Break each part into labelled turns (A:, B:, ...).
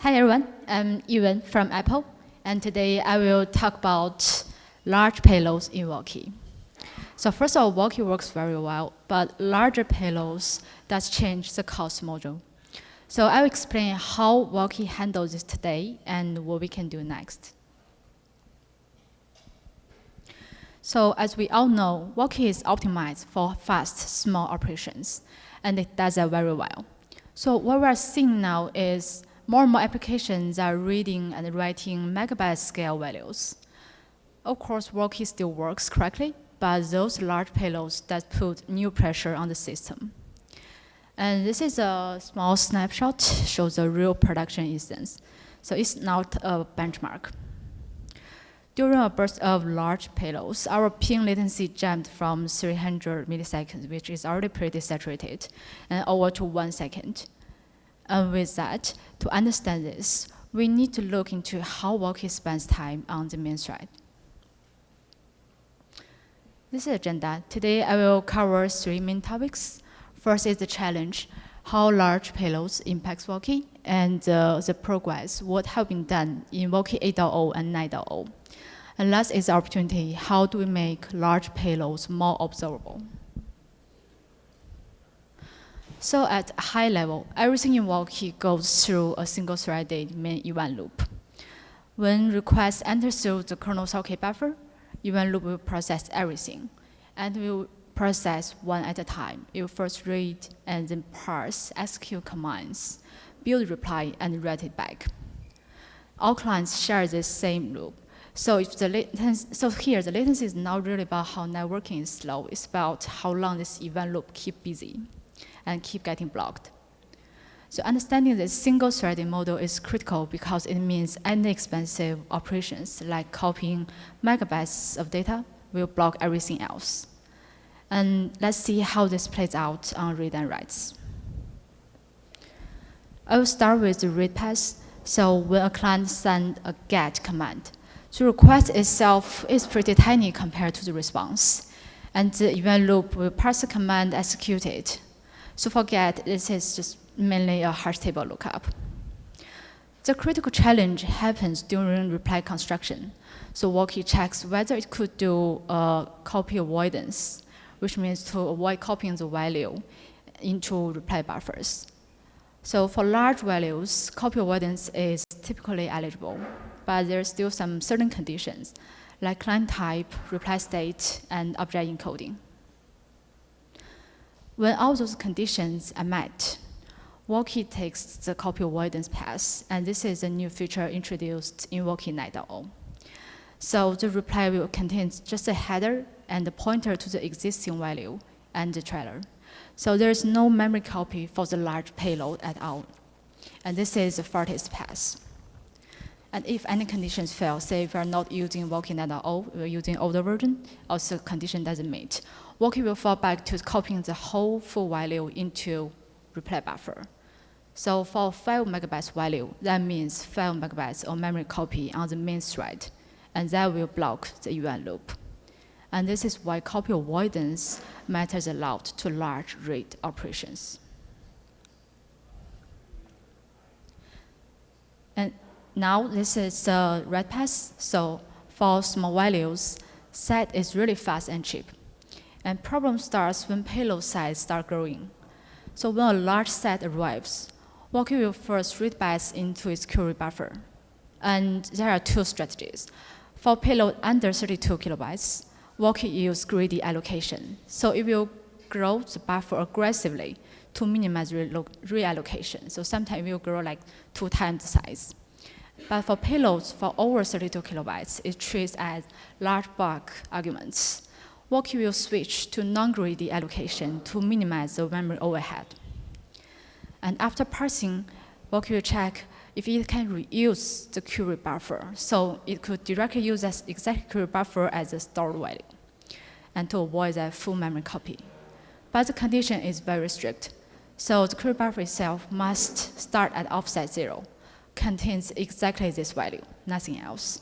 A: Hi everyone, I'm Yiwen from Apple, and today I will talk about large payloads in Valkey. So first of all, Valkey works very well, but larger payloads does change the cost model. So I'll explain how Valkey handles this today and what we can do next. So as we all know, Valkey is optimized for fast, small operations, and it does that very well. So what we're seeing now is more and more applications are reading and writing megabyte-scale values. Of course, Valkey still works correctly, but those large payloads that put new pressure on the system. And this is a small snapshot, shows a real production instance. So it's not a benchmark. During a burst of large payloads, our ping latency jumped from 300 milliseconds, which is already pretty saturated, and over to 1 second. And with that, to understand this, we need to look into how Valkey spends time on the main thread. This is the agenda. Today, I will cover 3 main topics. First is the challenge, how large payloads impact Valkey, and the progress, what have been done in Valkey 8.0 and 9.0. And last is the opportunity, how do we make large payloads more observable? So at a high level, everything in Valkey goes through a single-threaded main event loop. When requests enter through the kernel socket buffer, event loop will process everything, and will process one at a time. It will first read and then parse, execute commands, build reply, and write it back. All clients share this same loop. So here, the latency is not really about how networking is slow. It's about how long this event loop keep busy and keep getting blocked. So understanding this single-threaded model is critical because it means any expensive operations like copying megabytes of data will block everything else. And let's see how this plays out on read and writes. I will start with the read path. So when a client sends a get command, the request itself is pretty tiny compared to the response. And the event loop will parse the command, execute it. So for get, this is just mainly a hash table lookup. The critical challenge happens during reply construction. So Valkey checks whether it could do copy-avoidance, which means to avoid copying the value into reply buffers. So for large values, copy-avoidance is typically eligible, but there are still some certain conditions, like client type, reply state, and object encoding. When all those conditions are met, Valkey takes the copy-avoidance path, and this is a new feature introduced in Valkey 9.0. So the reply will contain just a header and a pointer to the existing value and the trailer. So there's no memory copy for the large payload at all. And this is the fastest path. And if any conditions fail, say if we are not using Valkey 9.0, we're using older version, also condition doesn't meet, Valkey will fall back to copying the whole full value into reply buffer. So for 5 megabytes value, that means 5 megabytes of memory copy on the main thread, and that will block the event loop. And this is why copy avoidance matters a lot to large read operations. And now this is the write path. So for small values, set is really fast and cheap. And problem starts when payload size start growing. So when a large set arrives, Valkey will first read bytes into its query buffer. And there are 2 strategies. For payload under 32 kilobytes, Valkey uses greedy allocation. So it will grow the buffer aggressively to minimize reallocation. So sometimes it will grow like 2 times the size. But for payloads for over 32 kilobytes, it treats as large bulk arguments. Valkey will switch to non-greedy allocation to minimize the memory overhead. And after parsing, Valkey will check if it can reuse the query buffer. So it could directly use that exact query buffer as a stored value and to avoid that full memory copy. But the condition is very strict. So the query buffer itself must start at offset 0, contains exactly this value, nothing else.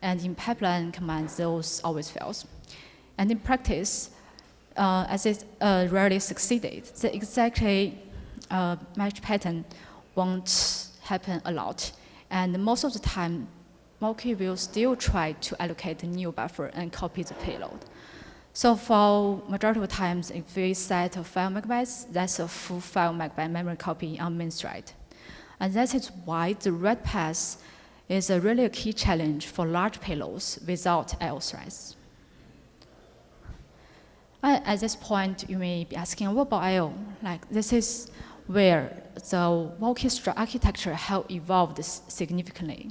A: And in pipeline commands, those always fails. And in practice, as it rarely succeeded, the exactly match pattern won't happen a lot. And most of the time, Valkey will still try to allocate a new buffer and copy the payload. So for majority of times, if we set a 5 megabytes, that's a full 5 megabyte memory copy on main thread. And that is why the red path is really a key challenge for large payloads without I/O threads. At this point, you may be asking, what about I/O? Like, this is where the Valkey architecture has evolved significantly.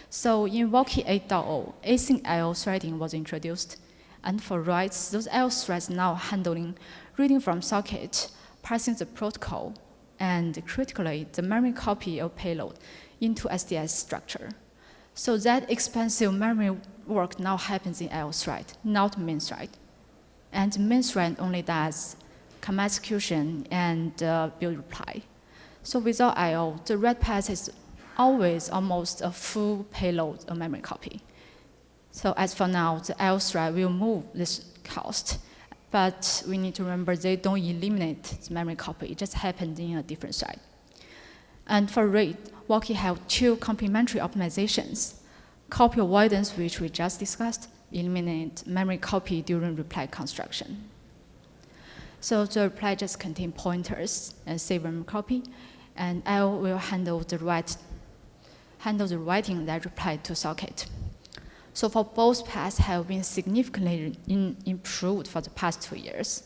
A: So in Valkey 8.0, async I/O threading was introduced. And for writes, those I/O threads now handling reading from socket, parsing the protocol, and critically, the memory copy of payload into SDS structure. So that expensive memory work now happens in I/O thread, not main thread. And main thread only does command execution and build reply. So without I/O, the red path is always almost a full payload of memory copy. So as for now, the I/O thread will move this cost, but we need to remember they don't eliminate the memory copy. It just happens in a different thread. And for read, Valkey have two complementary optimizations. Copy avoidance, which we just discussed, eliminate memory copy during reply construction. So the reply just contain pointers and save memory copy, and I/O will handle the writing that reply to socket. So for both paths have been significantly improved for the past 2 years.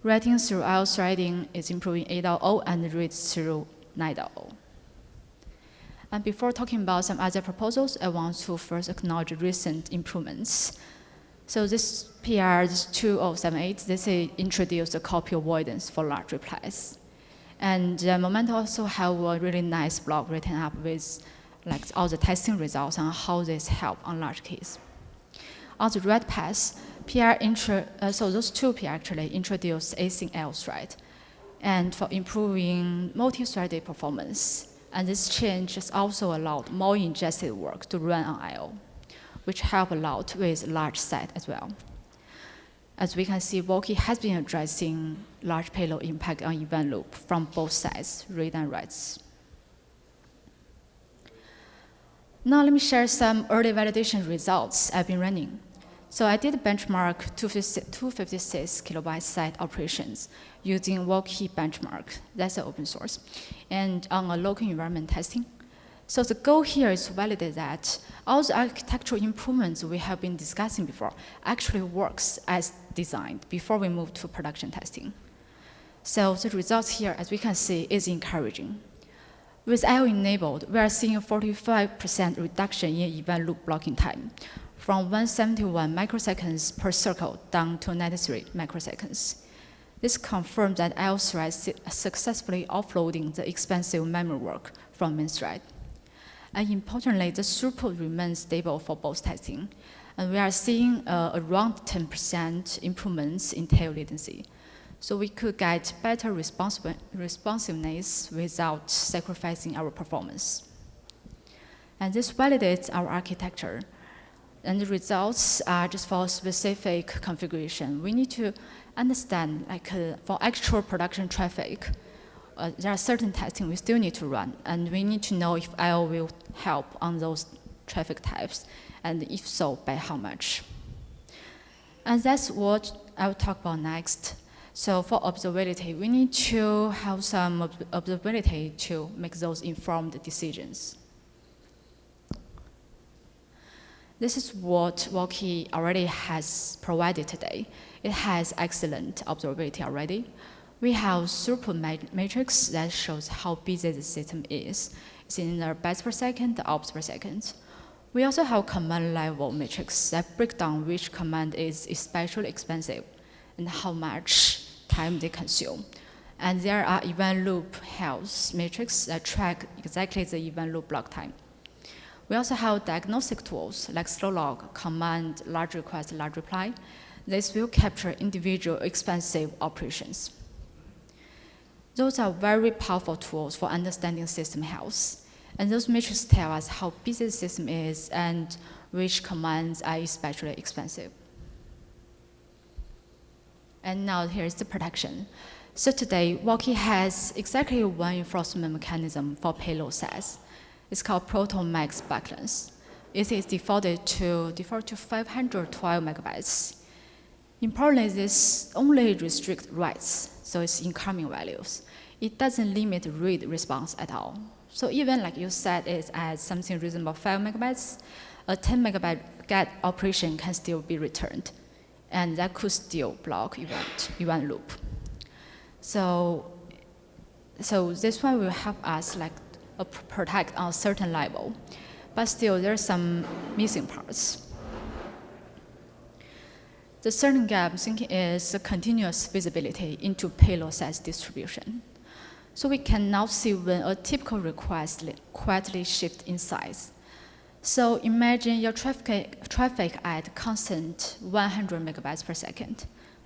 A: Writing through I/O threading is improving 8.0 and read through 9.0. And before talking about some other proposals, I want to first acknowledge recent improvements. So this PR, this 2078, this introduced a copy avoidance for large replies. And Momentum also have a really nice blog written up with like all the testing results on how this help on large case. On the red path, so those two PR actually introduced async I/O thread, and for improving multi-threaded performance. And this change has also allowed more ingested work to run on I/O, which help a lot with large set as well. As we can see, Valkey has been addressing large payload impact on event loop from both sides, read and writes. Now let me share some early validation results I've been running. So I did benchmark 256 kilobyte site operations using Valkey benchmark, that's an open source, and on a local environment testing. So the goal here is to validate that all the architectural improvements we have been discussing before actually works as designed before we move to production testing. So the results here, as we can see, is encouraging. With I/O enabled, we are seeing a 45% reduction in event loop blocking time, from 171 microseconds per circle down to 93 microseconds. This confirms that I/O threads successfully offloading the expensive memory work from main thread. And importantly, the throughput remains stable for both testing, and we are seeing around 10% improvements in tail latency. So we could get better responsiveness without sacrificing our performance. And this validates our architecture. And the results are just for a specific configuration. We need to understand, like for actual production traffic, there are certain testing we still need to run, and we need to know if I/O will help on those traffic types, and if so, by how much. And that's what I'll talk about next. So for observability, we need to have some observability to make those informed decisions. This is what Valkey already has provided today. It has excellent observability already. We have throughput matrix that shows how busy the system is. It's in the bytes per second, the ops per second. We also have command level matrix that break down which command is especially expensive and how much time they consume. And there are event loop health matrix that track exactly the event loop block time. We also have diagnostic tools like slow log, command, large request, large reply. This will capture individual expensive operations. Those are very powerful tools for understanding system health. And those metrics tell us how busy the system is and which commands are especially expensive. And now here's the production. So today, Valkey has exactly one enforcement mechanism for payload size. It's called proto-max balance. It is default to 512 megabytes. Importantly, this only restricts writes, so it's incoming values. It doesn't limit read response at all. So even like you set it as something reasonable 5 megabytes, a 10 megabyte get operation can still be returned. And that could still block event loop. So this one will help us like protect on a certain level. But still, there's some missing parts. The certain gap I'm thinking is a continuous visibility into payload size distribution. So we can now see when a typical request quietly shifts in size. So imagine your traffic at constant 100 megabytes per second.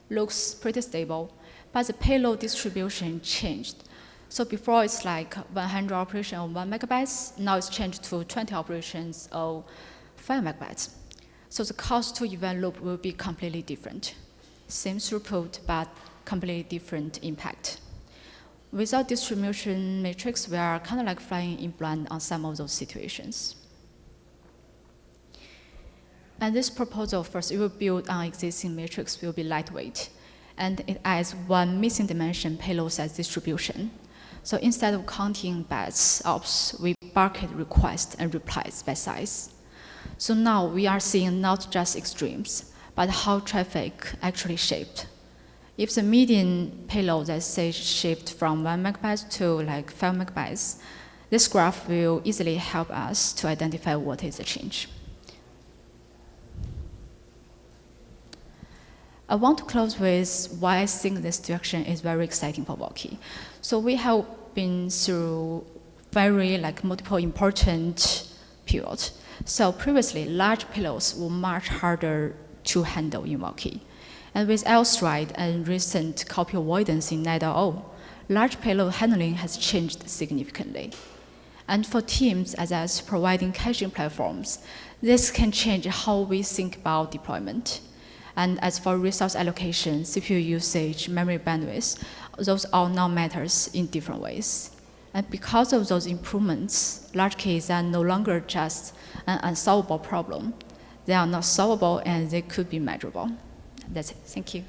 A: Looks pretty stable, but the payload distribution changed. So before it's like 100 operations of 1 megabytes, now it's changed to 20 operations of 5 megabytes. So the cost to event loop will be completely different. Same throughput, but completely different impact. Without distribution matrix, we are kind of like flying in blind on some of those situations. And this proposal, first, it will build on existing matrix, will be lightweight. And it adds one missing dimension, payload size distribution. So instead of counting bytes ops, we bucket requests and replies by size. So now we are seeing not just extremes, but how traffic actually shaped. If the median payload, let's say, shift from 1 megabyte to like 5 megabytes, this graph will easily help us to identify what is the change. I want to close with why I think this direction is very exciting for Valkey. So we have been through very multiple important periods. So previously, large payloads were much harder to handle in Valkey. And with L-Stride and recent copy-avoidance in 9.0, large payload handling has changed significantly. And for teams as providing caching platforms, this can change how we think about deployment. And as for resource allocation, CPU usage, memory bandwidth, those all now matters in different ways. And because of those improvements, large keys are no longer just an unsolvable problem. They are not solvable and they could be measurable. That's it. Thank you.